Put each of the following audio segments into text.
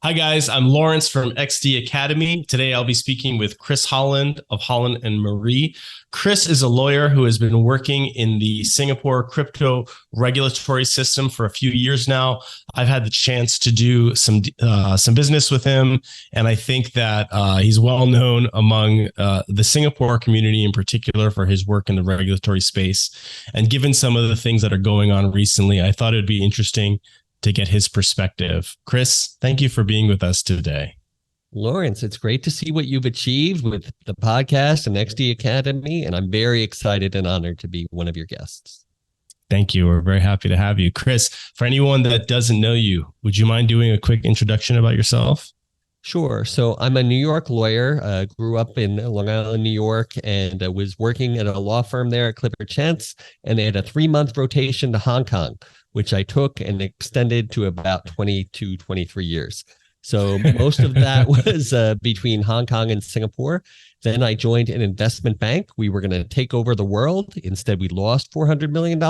Hi, guys. I'm Lawrence from XD Academy. Today, I'll be speaking with Chris Holland of Holland and Marie. Chris is a lawyer who has been working in the Singapore crypto regulatory system for a few years now. I've had the chance to do some business with him, and I think that he's well known among the Singapore community in particular for his work in the regulatory space. And given some of the things that are going on recently, I thought it'd be interesting to get his perspective. Chris, thank you for being with us today. Lawrence, it's great to see what you've achieved with the podcast and XD Academy, and I'm very excited and honored to be one of your guests. Thank you. We're very happy to have you. Chris, for anyone that doesn't know you, would you mind doing a quick introduction about yourself? Sure. So I'm a New York lawyer, grew up in Long Island, New York, and was working at a law firm there at Clifford Chance, and they had a 3-month rotation to Hong Kong, which I took and extended to about 22, 23 years. So most of that was between Hong Kong and Singapore. Then I joined an investment bank. We were going to take over the world. Instead, we lost $400 million.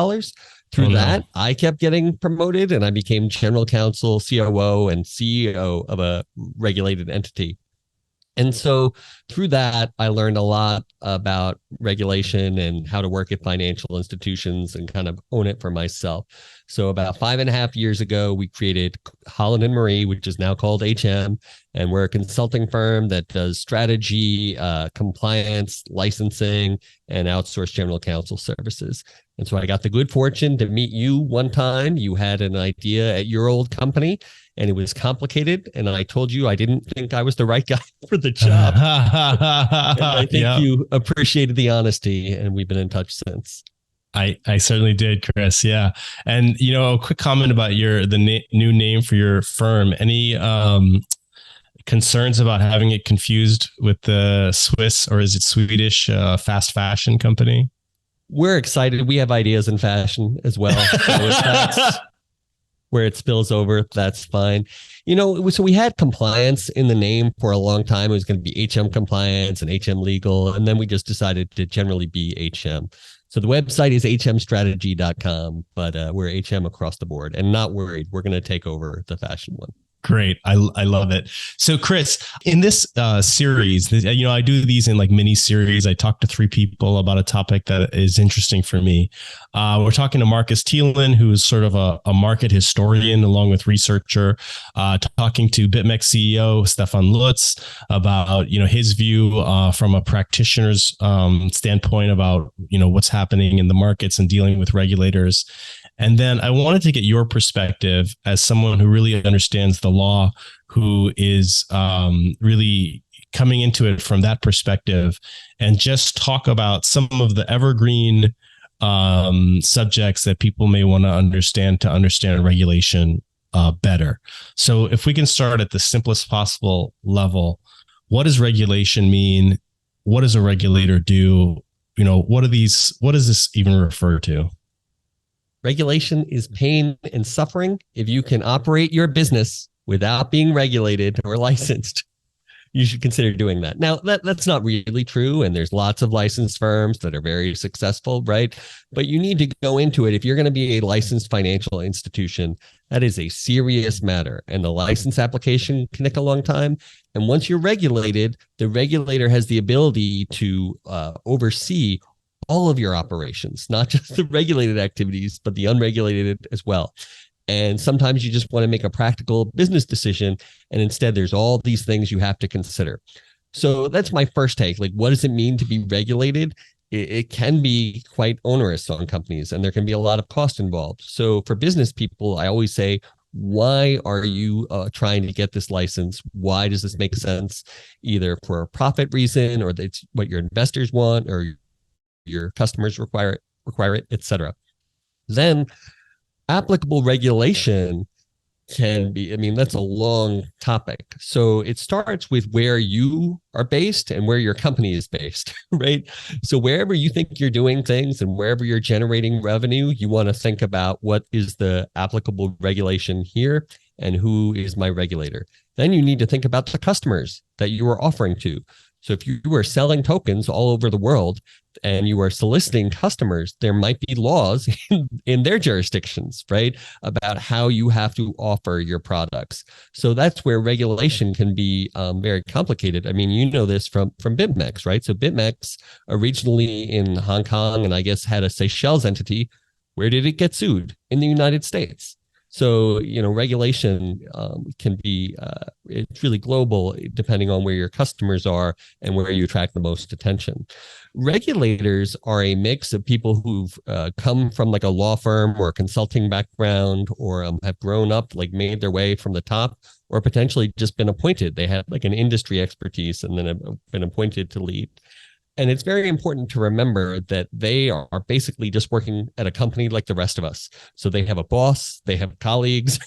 Through that, I kept getting promoted and I became general counsel, COO, and CEO of a regulated entity. And so through that, I learned a lot about regulation and how to work at financial institutions and kind of own it for myself. So about 5.5 years ago, we created Holland and Marie, which is now called HM. And we're a consulting firm that does strategy, compliance, licensing, and outsourced general counsel services. And so I got the good fortune to meet you one time. You had an idea at your old company, and it was complicated. And I told you I didn't think I was the right guy for the job. And I think you appreciated the honesty, and we've been in touch since. I certainly did, Chris. Yeah. And, a quick comment about the new name for your firm. Any concerns about having it confused with the Swiss, or is it Swedish, fast fashion company? We're excited. We have ideas in fashion as well. So if that's where it spills over, that's fine. So we had compliance in the name for a long time. It was going to be HM compliance and HM legal. And then we just decided to generally be HM. So the website is hmstrategy.com, but we're HM across the board, and not worried. We're going to take over the fashion one. Great. I love it. So Chris, in this series, I do these in like mini series. I talk to 3 people about a topic that is interesting for me. We're talking to Marcus Thielen, who's sort of a market historian along with researcher, talking to BitMEX CEO Stefan Lutz about, his view from a practitioner's standpoint about, what's happening in the markets and dealing with regulators. And then I wanted to get your perspective as someone who really understands the law, who is really coming into it from that perspective, and just talk about some of the evergreen subjects that people may want to understand regulation better. So if we can start at the simplest possible level, what does regulation mean? What does a regulator do? What does this even refer to? Regulation is pain and suffering. If you can operate your business without being regulated or licensed, you should consider doing that. Now, that's not really true, and there's lots of licensed firms that are very successful, right? But you need to go into it. If you're going to be a licensed financial institution, that is a serious matter, and the license application can take a long time. And once you're regulated, the regulator has the ability to oversee all of your operations, not just the regulated activities, but the unregulated as well. And sometimes you just want to make a practical business decision, and instead there's all these things you have to consider. So that's my first take. Like, what does it mean to be regulated? It can be quite onerous on companies, and there can be a lot of cost involved. So for business people, I always say, why are you trying to get this license? Why does this make sense? Either for a profit reason, or it's what your investors want, or your customers require it, etc. Then applicable regulation can be, that's a long topic. So it starts with where you are based and where your company is based, right? So wherever you think you're doing things and wherever you're generating revenue, you want to think about what is the applicable regulation here and who is my regulator. Then you need to think about the customers that you are offering to. So if you are selling tokens all over the world, and you are soliciting customers, there might be laws in their jurisdictions, right, about how you have to offer your products. So that's where regulation can be very complicated. I mean, you know this from BitMEX, right? So BitMEX originally in Hong Kong, and I guess had a Seychelles entity. Where did it get sued? In the United States. So, regulation can be, it's really global depending on where your customers are and where you attract the most attention. Regulators are a mix of people who've come from like a law firm or a consulting background, or have grown up, like made their way from the top, or potentially just been appointed. They have like an industry expertise and then have been appointed to lead. And it's very important to remember that they are basically just working at a company like the rest of us. So they have a boss, they have colleagues,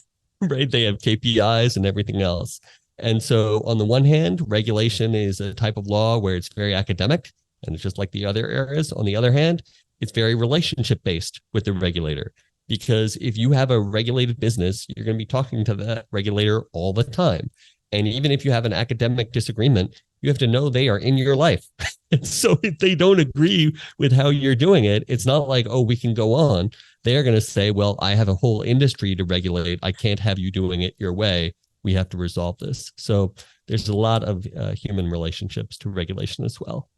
right? They have KPIs and everything else. And so on the one hand, regulation is a type of law where it's very academic and it's just like the other areas. On the other hand, it's very relationship based with the regulator. Because if you have a regulated business, you're going to be talking to that regulator all the time. And even if you have an academic disagreement, you have to know they are in your life. And so if they don't agree with how you're doing it, it's not like, oh, we can go on. They're going to say, well, I have a whole industry to regulate. I can't have you doing it your way. We have to resolve this. So there's a lot of human relationships to regulation as well.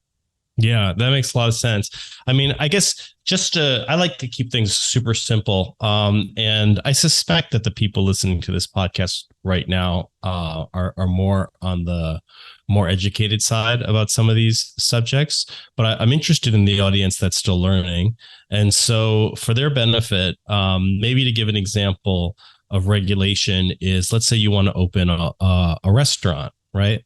Yeah, that makes a lot of sense. I mean, I guess I like to keep things super simple. And I suspect that the people listening to this podcast right now are more on the more educated side about some of these subjects. But I'm interested in the audience that's still learning. And so for their benefit, maybe to give an example of regulation is, let's say you want to open a restaurant, right?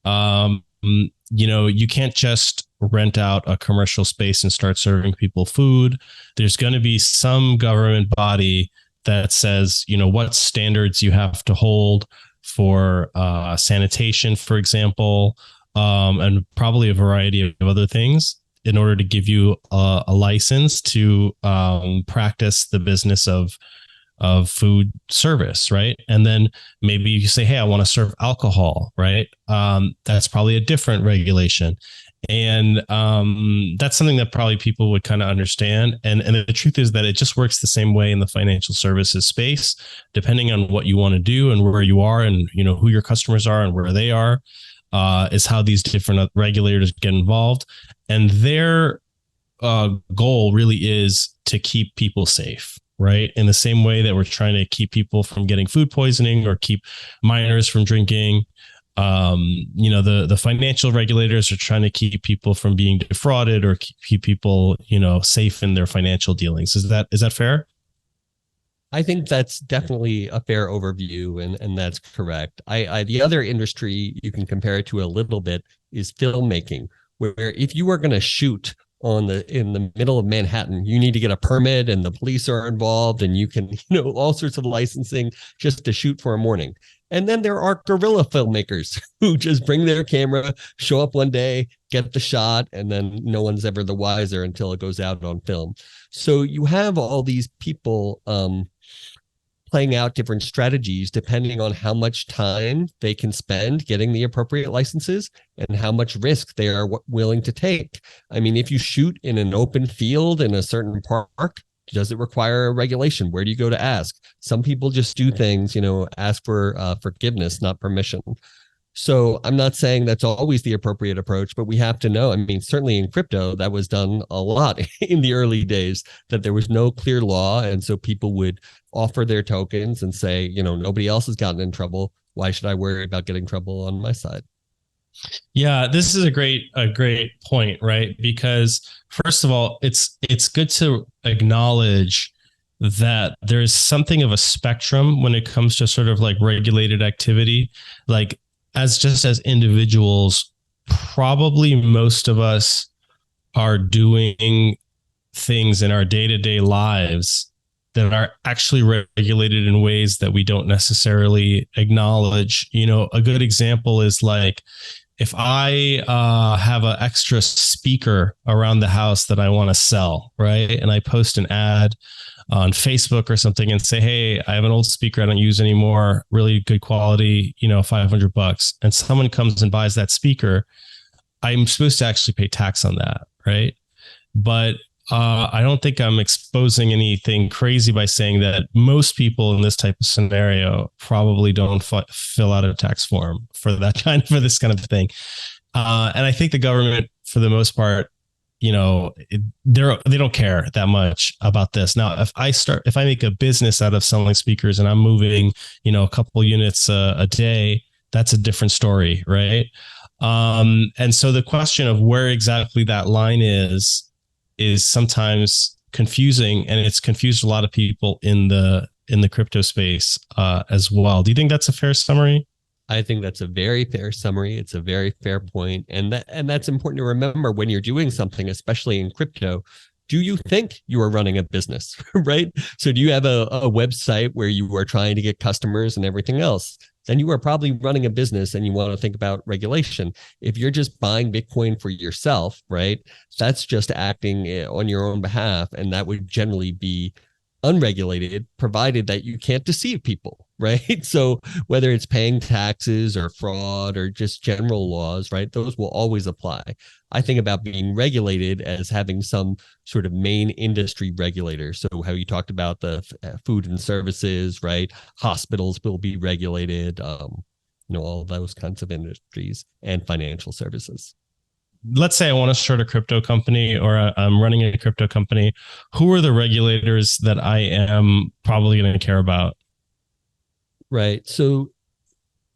You can't just rent out a commercial space and start serving people food. There's going to be some government body that says, what standards you have to hold for sanitation, for example, and probably a variety of other things in order to give you a license to practice the business of food service, right? And then maybe you say, hey, I want to serve alcohol, right? That's probably a different regulation. And that's something that probably people would kind of understand. And the truth is that it just works the same way in the financial services space, depending on what you want to do and where you are and, who your customers are and where they are, is how these different regulators get involved. And their goal really is to keep people safe. Right. In the same way that we're trying to keep people from getting food poisoning or keep minors from drinking. The financial regulators are trying to keep people from being defrauded or keep people, safe in their financial dealings. Is that fair? I think that's definitely a fair overview, and that's correct. The other industry you can compare it to a little bit is filmmaking, where if you are going to shoot in the middle of Manhattan, you need to get a permit and the police are involved and you can, all sorts of licensing just to shoot for a morning. And then there are guerrilla filmmakers who just bring their camera, show up one day, get the shot, and then no one's ever the wiser until it goes out on film. So you have all these people playing out different strategies depending on how much time they can spend getting the appropriate licenses and how much risk they are willing to take. I mean, if you shoot in an open field in a certain park, does it require a regulation? Where do you go to ask? Some people just do things, ask for forgiveness, not permission. So I'm not saying that's always the appropriate approach, but we have to know. I mean, certainly in crypto, that was done a lot in the early days, that there was no clear law. And so people would offer their tokens and say, nobody else has gotten in trouble. Why should I worry about getting trouble on my side? Yeah, this is a great point, right? Because first of all, it's good to acknowledge that there's something of a spectrum when it comes to sort of like regulated activity. Like as individuals, probably most of us are doing things in our day-to-day lives that are actually regulated in ways that we don't necessarily acknowledge. A good example is like, if I have an extra speaker around the house that I want to sell, right? And I post an ad on Facebook or something and say, hey, I have an old speaker I don't use anymore, really good quality, $500. And someone comes and buys that speaker, I'm supposed to actually pay tax on that, right? but I don't think I'm exposing anything crazy by saying that most people in this type of scenario probably don't fill out a tax form for this kind of thing. And I think the government, for the most part, they don't care that much about this. Now, if I make a business out of selling speakers and I'm moving, a couple units a day, that's a different story, right? And so the question of where exactly that line is sometimes confusing, and it's confused a lot of people in the crypto space as well. Do you think that's a fair summary? I think that's a very fair summary. It's a very fair point. And that's important to remember when you're doing something, especially in crypto. Do you think you are running a business, right? So do you have a website where you are trying to get customers and everything else? Then you are probably running a business and you want to think about regulation. If you're just buying Bitcoin for yourself, right, that's just acting on your own behalf. And that would generally be unregulated, provided that you can't deceive people, right? So whether it's paying taxes or fraud or just general laws, right, those will always apply. I think about being regulated as having some sort of main industry regulator. So how you talked about the food and services, right? Hospitals will be regulated, all those kinds of industries, and financial services. Let's say I want to start a crypto company, or I'm running a crypto company. Who are the regulators that I am probably going to care about? Right. So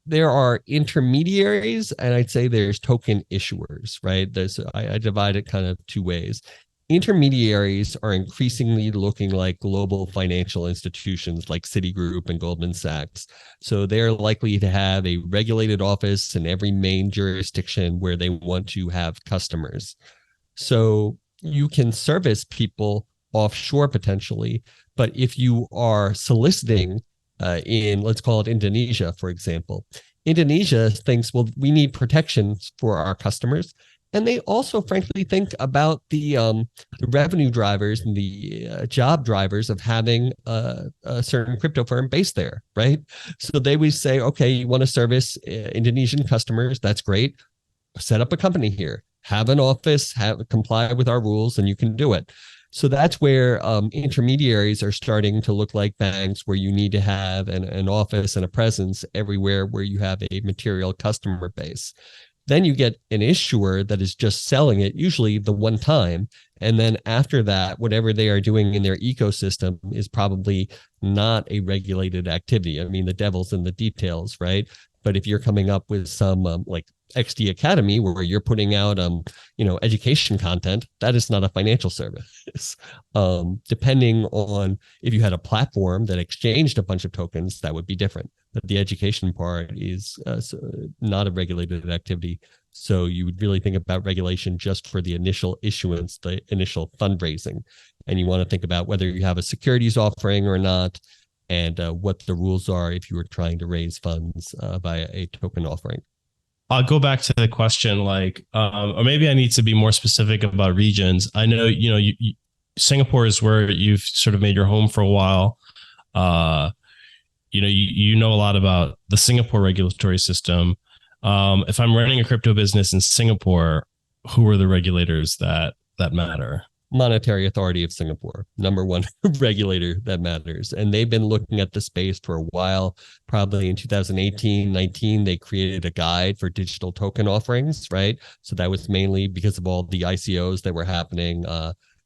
there are intermediaries, and I'd say there's token issuers, right? I divide it kind of two ways. Intermediaries are increasingly looking like global financial institutions like Citigroup and Goldman Sachs. So they're likely to have a regulated office in every main jurisdiction where they want to have customers. So you can service people offshore potentially, but if you are soliciting in, let's call it Indonesia, for example, Indonesia thinks, well, we need protections for our customers. And they also, frankly, think about the revenue drivers and the job drivers of having a certain crypto firm based there, right? So they would say, okay, you want to service Indonesian customers, that's great. Set up a company here, have an office, comply with our rules, and you can do it. So that's where intermediaries are starting to look like banks, where you need to have an office and a presence everywhere where you have a material customer base. Then you get an issuer that is just selling it, usually the one time. And then after that, whatever they are doing in their ecosystem is probably not a regulated activity. I mean, the devil's in the details, right? But if you're coming up with some like XD Academy, where you're putting out, education content, that is not a financial service. Depending on if you had a platform that exchanged a bunch of tokens, that would be different. But the education part is not a regulated activity. So you would really think about regulation just for the initial issuance, the initial fundraising. And you want to think about whether you have a securities offering or not, and what the rules are if you were trying to raise funds via a token offering. I'll go back to the question, or maybe I need to be more specific about regions. I know, Singapore is where you've sort of made your home for a while. You know a lot about the Singapore regulatory system. If I'm running a crypto business in Singapore, who are the regulators that matter? Monetary Authority of Singapore, number one regulator that matters. And they've been looking at the space for a while. Probably in 2018, 19, they created a guide for digital token offerings, right? So that was mainly because of all the ICOs that were happening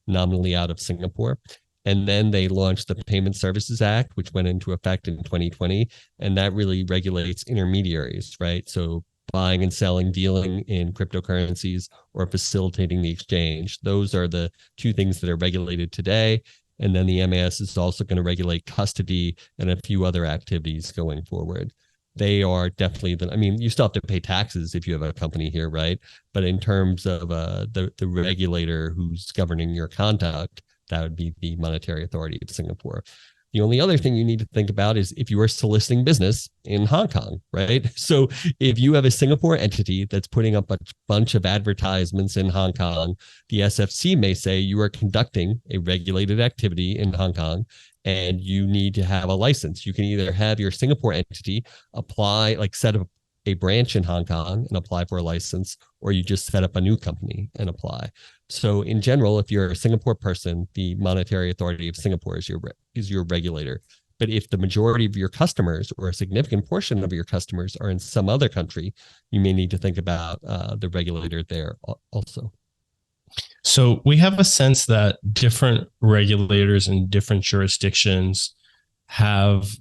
nominally out of Singapore. And then they launched the Payment Services Act, which went into effect in 2020. And that really regulates intermediaries, right? So buying and selling, dealing in cryptocurrencies, or facilitating the exchange. Those are the two things that are regulated today. And then the MAS is also going to regulate custody and a few other activities going forward. They are definitely you still have to pay taxes if you have a company here, right? But in terms of the regulator who's governing your conduct, that would be the Monetary Authority of Singapore. The only other thing you need to think about is if you are soliciting business in Hong Kong, right? So if you have a Singapore entity that's putting up a bunch of advertisements in Hong Kong, the SFC may say you are conducting a regulated activity in Hong Kong and you need to have a license. You can either have your Singapore entity apply, set up a branch in Hong Kong and apply for a license, or you just set up a new company and apply. So in general, if you're a Singapore person, the Monetary Authority of Singapore is your regulator. But if the majority of your customers or a significant portion of your customers are in some other country, you may need to think about the regulator there also. So we have a sense that different regulators in different jurisdictions have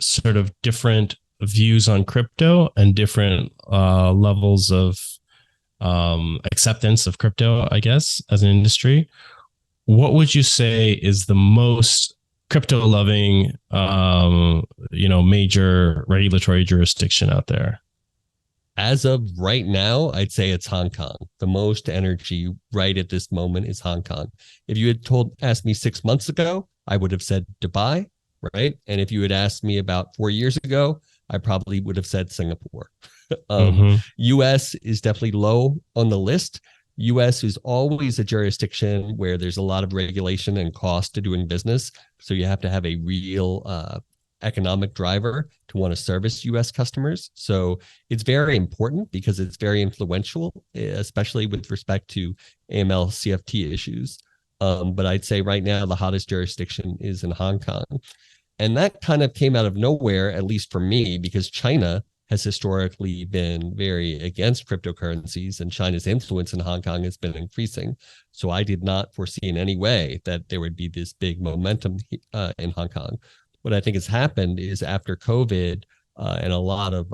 sort of different views on crypto and different levels of acceptance of crypto, I guess, as an industry. What would you say is the most crypto loving, major regulatory jurisdiction out there? As of right now, I'd say it's Hong Kong. The most energy right at this moment is Hong Kong. If you had asked me 6 months ago, I would have said Dubai, right? And if you had asked me about 4 years ago, I probably would have said Singapore. US is definitely low on the list. US is always a jurisdiction where there's a lot of regulation and cost to doing business. So you have to have a real economic driver to want to service US customers. So it's very important because it's very influential, especially with respect to AML CFT issues. But I'd say right now the hottest jurisdiction is in Hong Kong. And that kind of came out of nowhere, at least for me, because China has historically been very against cryptocurrencies, and China's influence in Hong Kong has been increasing. So I did not foresee in any way that there would be this big momentum in Hong Kong. What I think has happened is after COVID and a lot of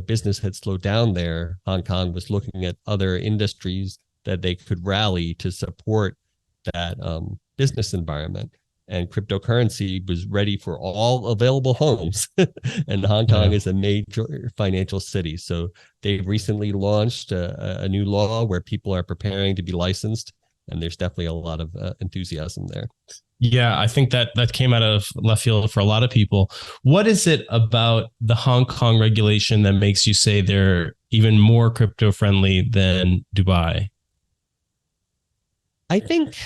business had slowed down there, Hong Kong was looking at other industries that they could rally to support that business environment. And cryptocurrency was ready for all available homes. And Hong Kong is a major financial city. So they recently launched a new law where people are preparing to be licensed. And there's definitely a lot of enthusiasm there. Yeah, I think that came out of left field for a lot of people. What is it about the Hong Kong regulation that makes you say they're even more crypto friendly than Dubai? I think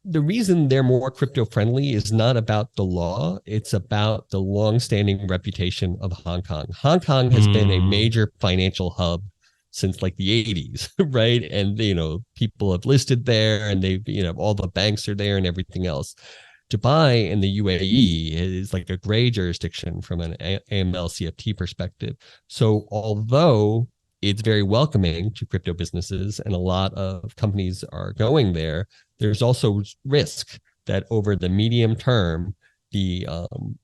the reason they're more crypto friendly is not about the law. It's about the longstanding reputation of Hong Kong. Hong Kong has been a major financial hub since like the 80s, right? And, people have listed there and they've, all the banks are there and everything else. Dubai and the UAE is like a gray jurisdiction from an AML CFT perspective. So although it's very welcoming to crypto businesses and a lot of companies are going there, there's also risk that over the medium term, the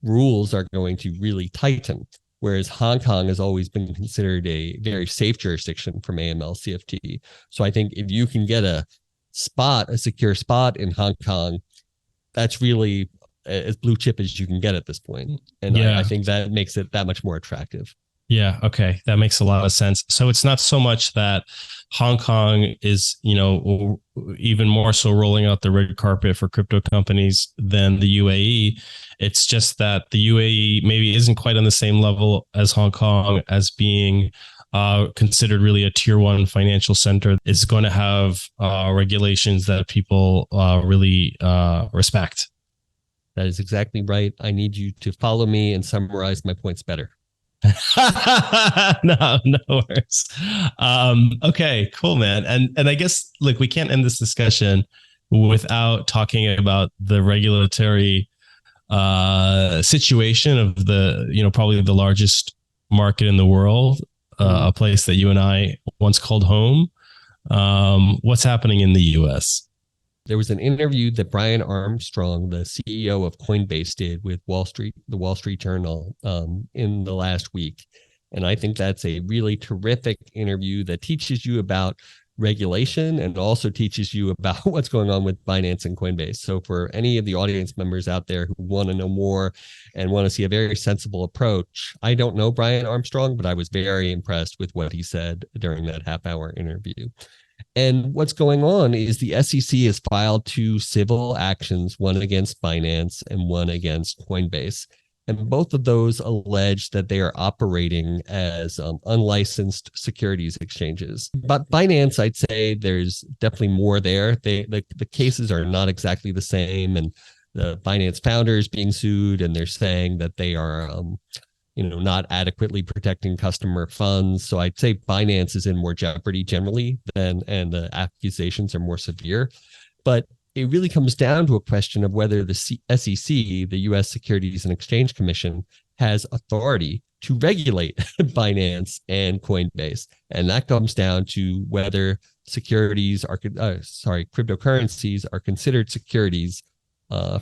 rules are going to really tighten. Whereas Hong Kong has always been considered a very safe jurisdiction from AML CFT. So I think if you can get a secure spot in Hong Kong, that's really as blue chip as you can get at this point. And I think that makes it that much more attractive. Yeah. Okay. That makes a lot of sense. So it's not so much that Hong Kong is, even more so rolling out the red carpet for crypto companies than the UAE. It's just that the UAE maybe isn't quite on the same level as Hong Kong as being considered really a tier one financial center. It's going to have regulations that people really respect. That is exactly right. I need you to follow me and summarize my points better. No worries. Okay, cool, man. And I guess we can't end this discussion without talking about the regulatory situation of the, probably the largest market in the world, a place that you and I once called home. What's happening in the US? There was an interview that Brian Armstrong, the CEO of Coinbase, did with the Wall Street Journal in the last week. And I think that's a really terrific interview that teaches you about regulation and also teaches you about what's going on with Binance and Coinbase. So for any of the audience members out there who want to know more and want to see a very sensible approach, I don't know Brian Armstrong, but I was very impressed with what he said during that half-hour interview. And what's going on is the SEC has filed 2 civil actions, one against Binance and one against Coinbase. And both of those allege that they are operating as unlicensed securities exchanges. But Binance, I'd say there's definitely more there. The cases are not exactly the same. And the Binance founder is being sued, and they're saying that they are not adequately protecting customer funds. So I'd say Binance is in more jeopardy generally and the accusations are more severe. But it really comes down to a question of whether the SEC, the U.S. Securities and Exchange Commission, has authority to regulate Binance and Coinbase. And that comes down to whether cryptocurrencies are considered securities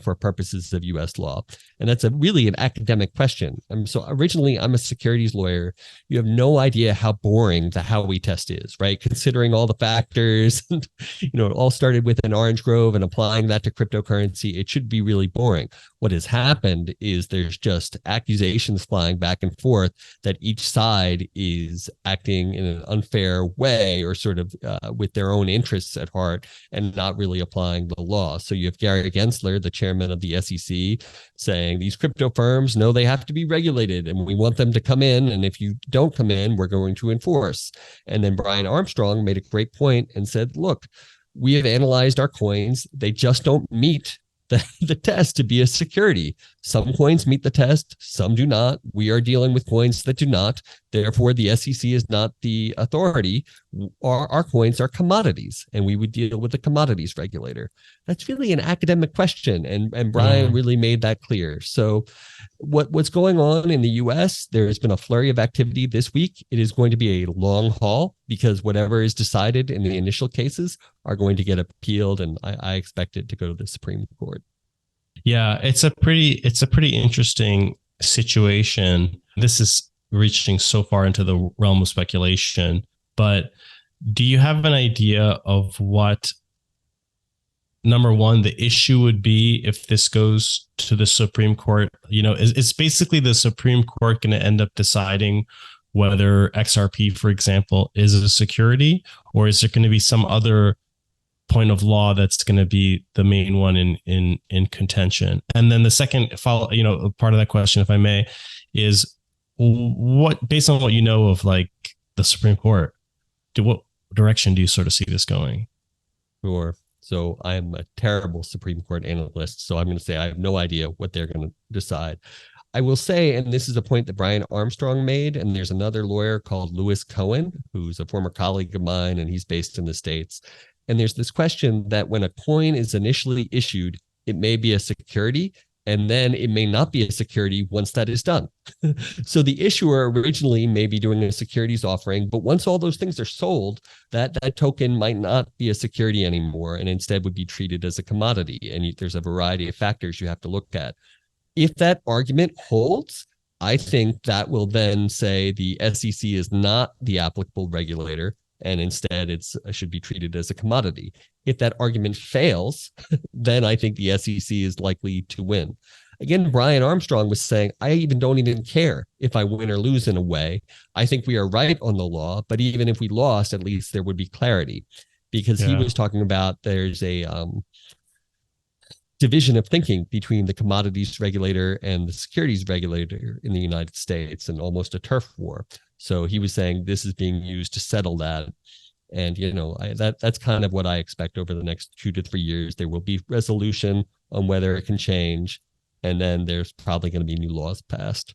for purposes of U.S. law. And that's really an academic question. So originally, I'm a securities lawyer. You have no idea how boring the Howey test is, right? Considering all the factors, it all started with an orange grove and applying that to cryptocurrency. It should be really boring. What has happened is there's just accusations flying back and forth that each side is acting in an unfair way or sort of with their own interests at heart and not really applying the law. So you have Gary Gensler, the chairman of the SEC, saying these crypto firms know they have to be regulated and we want them to come in. And if you don't come in, we're going to enforce. And then Brian Armstrong made a great point and said, look, we have analyzed our coins. They just don't meet the test to be a security. Some coins meet the test, some do not. We are dealing with coins that do not. Therefore, the SEC is not the authority. Our coins are commodities, and we would deal with the commodities regulator. That's really an academic question, and Brian really made that clear. So what's going on in the U.S., there has been a flurry of activity this week. It is going to be a long haul because whatever is decided in the initial cases are going to get appealed, and I expect it to go to the Supreme Court. Yeah, it's a pretty interesting situation. This is reaching so far into the realm of speculation, but do you have an idea of what, number one, the issue would be if this goes to the Supreme Court? Is basically the Supreme Court going to end up deciding whether XRP, for example, is a security, or is there going to be some other point of law that's going to be the main one in contention? And then the second part of that question, if I may, is what, based on what you know of like the Supreme Court, what direction do you sort of see this going? Sure. So I'm a terrible Supreme Court analyst, so I'm going to say I have no idea what they're going to decide. I will say, and this is a point that Brian Armstrong made, and there's another lawyer called Louis Cohen, who's a former colleague of mine, and he's based in the States. And there's this question that when a coin is initially issued, it may be a security, and then it may not be a security once that is done. So the issuer originally may be doing a securities offering, but once all those things are sold, that token might not be a security anymore and instead would be treated as a commodity. And there's a variety of factors you have to look at. If that argument holds, I think that will then say the SEC is not the applicable regulator, and instead it should be treated as a commodity. If that argument fails, then I think the SEC is likely to win. Again, Brian Armstrong was saying, I don't even care if I win or lose in a way. I think we are right on the law, but even if we lost, at least there would be clarity. Because he was talking about there's a division of thinking between the commodities regulator and the securities regulator in the United States, and almost a turf war. So he was saying this is being used to settle that. And, that's kind of what I expect over the next 2 to 3 years. There will be resolution on whether it can change. And then there's probably going to be new laws passed.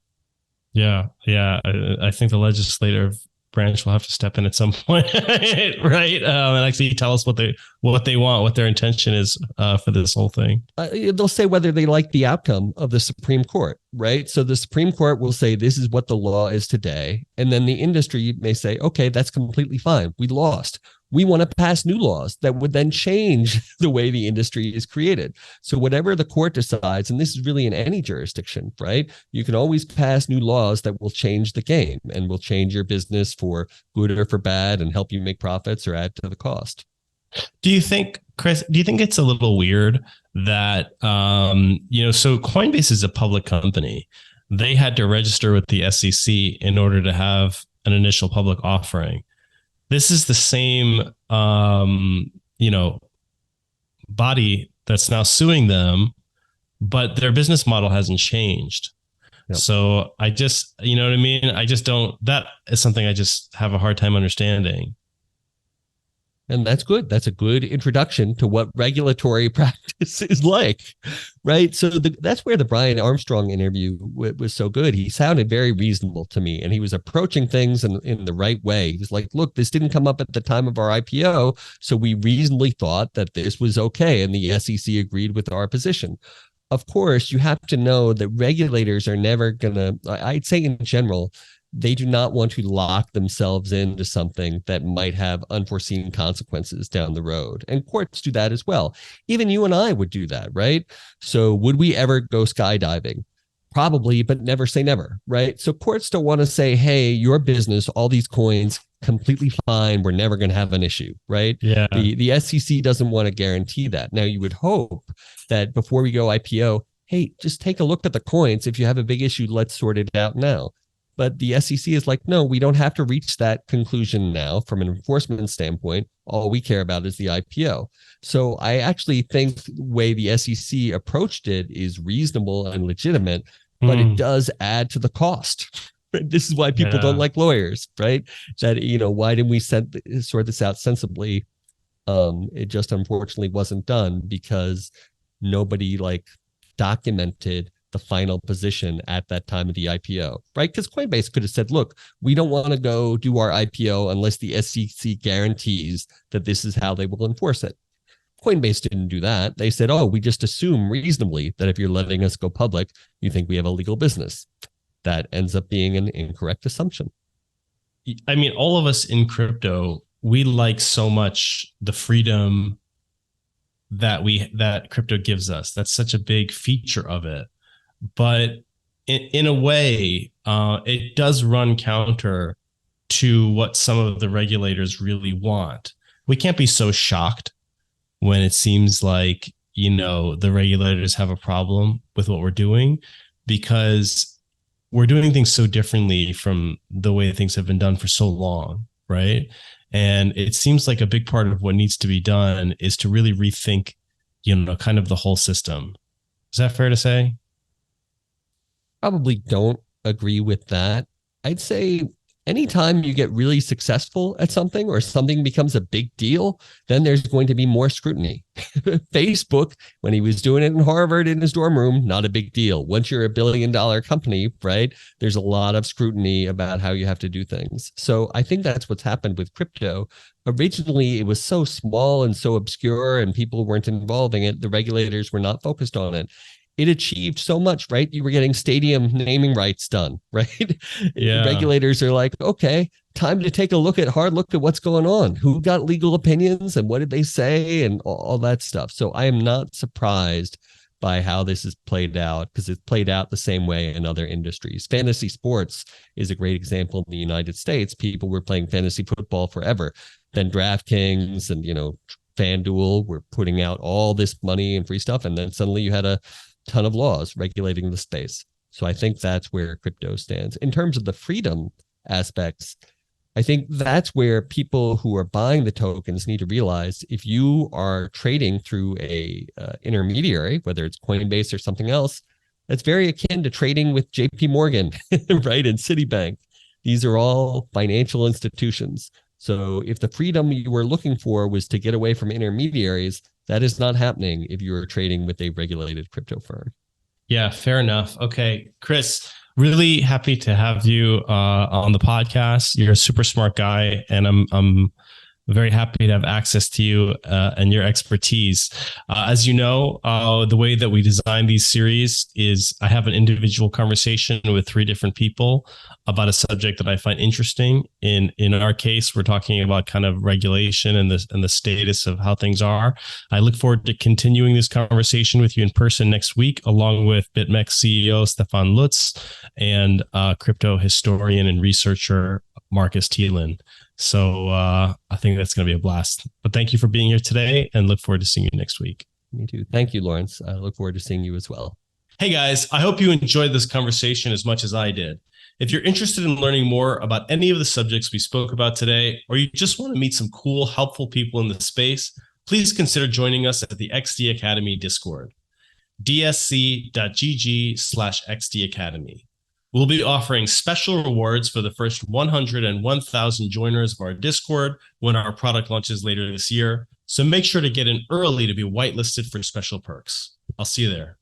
Yeah. I think the legislative branch will have to step in at some point, right? And actually tell us what they want, what their intention is for this whole thing. They'll say whether they like the outcome of the Supreme Court, right? So the Supreme Court will say this is what the law is today, and then the industry may say, okay, that's completely fine. We lost. We want to pass new laws that would then change the way the industry is created. So whatever the court decides, and this is really in any jurisdiction, right? You can always pass new laws that will change the game and will change your business for good or for bad and help you make profits or add to the cost. Do you think, Chris, it's a little weird that, so Coinbase is a public company. They had to register with the SEC in order to have an initial public offering. This is the same, body that's now suing them, but their business model hasn't changed. Yep. So I just, you know what I mean? That is something I just have a hard time understanding. And that's good. That's a good introduction to what regulatory practice is like, right? So that's where the Brian Armstrong interview was so good. He sounded very reasonable to me, and he was approaching things in the right way. He was like, look, this didn't come up at the time of our IPO, so we reasonably thought that this was okay, and the SEC agreed with our position. Of course, you have to know that regulators are never going to, I'd say in general, they do not want to lock themselves into something that might have unforeseen consequences down the road. And courts do that as well. Even you and I would do that, right? So would we ever go skydiving? Probably, but never say never, right? So courts don't want to say, hey, your business, all these coins, completely fine. We're never going to have an issue, right? Yeah. The SEC doesn't want to guarantee that. Now, you would hope that before we go IPO, hey, just take a look at the coins. If you have a big issue, let's sort it out now. But the SEC is like, no, we don't have to reach that conclusion now from an enforcement standpoint. All we care about is the IPO. So I actually think the way the SEC approached it is reasonable and legitimate, but it does add to the cost. This is why people don't like lawyers, right? That, why didn't we sort this out sensibly? It just unfortunately wasn't done because nobody documented the final position at that time of the IPO, right? Because Coinbase could have said, look, we don't want to go do our IPO unless the SEC guarantees that this is how they will enforce it. Coinbase didn't do that. They said, oh, we just assume reasonably that if you're letting us go public, you think we have a legal business. That ends up being an incorrect assumption. I mean, all of us in crypto, we like so much the freedom that crypto gives us. That's such a big feature of it. But in a way, it does run counter to what some of the regulators really want. We can't be so shocked when it seems like, the regulators have a problem with what we're doing, because we're doing things so differently from the way things have been done for so long, right? And it seems like a big part of what needs to be done is to really rethink, kind of the whole system. Is that fair to say? Probably don't agree with that. I'd say anytime you get really successful at something or something becomes a big deal, then there's going to be more scrutiny. Facebook, when he was doing it in Harvard in his dorm room, not a big deal. Once you're $1 billion company, right, there's a lot of scrutiny about how you have to do things. So I think that's what's happened with crypto. Originally, it was so small and so obscure and people weren't involving it. The regulators were not focused on it. It achieved so much, right? You were getting stadium naming rights done, right? Yeah. Regulators are like, okay, time to take a hard look at what's going on. Who got legal opinions and what did they say and all that stuff. So I am not surprised by how this is played out, because it's played out the same way in other industries. Fantasy sports is a great example in the United States. People were playing fantasy football forever. Then DraftKings and, FanDuel were putting out all this money and free stuff. And then suddenly you had a ton of laws regulating the space. So I think that's where crypto stands. In terms of the freedom aspects, I think that's where people who are buying the tokens need to realize, if you are trading through a intermediary, whether it's Coinbase or something else, that's very akin to trading with JP Morgan, right? And Citibank. These are all financial institutions. So if the freedom you were looking for was to get away from intermediaries, that is not happening if you're trading with a regulated crypto firm. Yeah, fair enough. Okay, Chris, really happy to have you on the podcast. You're a super smart guy, and I'm very happy to have access to you and your expertise. As you know, the way that we design these series is I have an individual conversation with 3 different people about a subject that I find interesting. In our case, we're talking about kind of regulation and the status of how things are. I look forward to continuing this conversation with you in person next week, along with BitMEX CEO Stefan Lutz and crypto historian and researcher Marcus Thielen. So I think that's going to be a blast. But thank you for being here today, and look forward to seeing you next week. Me too. Thank you, Lawrence. I look forward to seeing you as well. Hey guys, I hope you enjoyed this conversation as much as I did. If you're interested in learning more about any of the subjects we spoke about today, or you just want to meet some cool, helpful people in the space, please consider joining us at the XD Academy Discord, dsc.gg/XD Academy. We'll be offering special rewards for the first 100 and 1,000 joiners of our Discord when our product launches later this year. So make sure to get in early to be whitelisted for special perks. I'll see you there.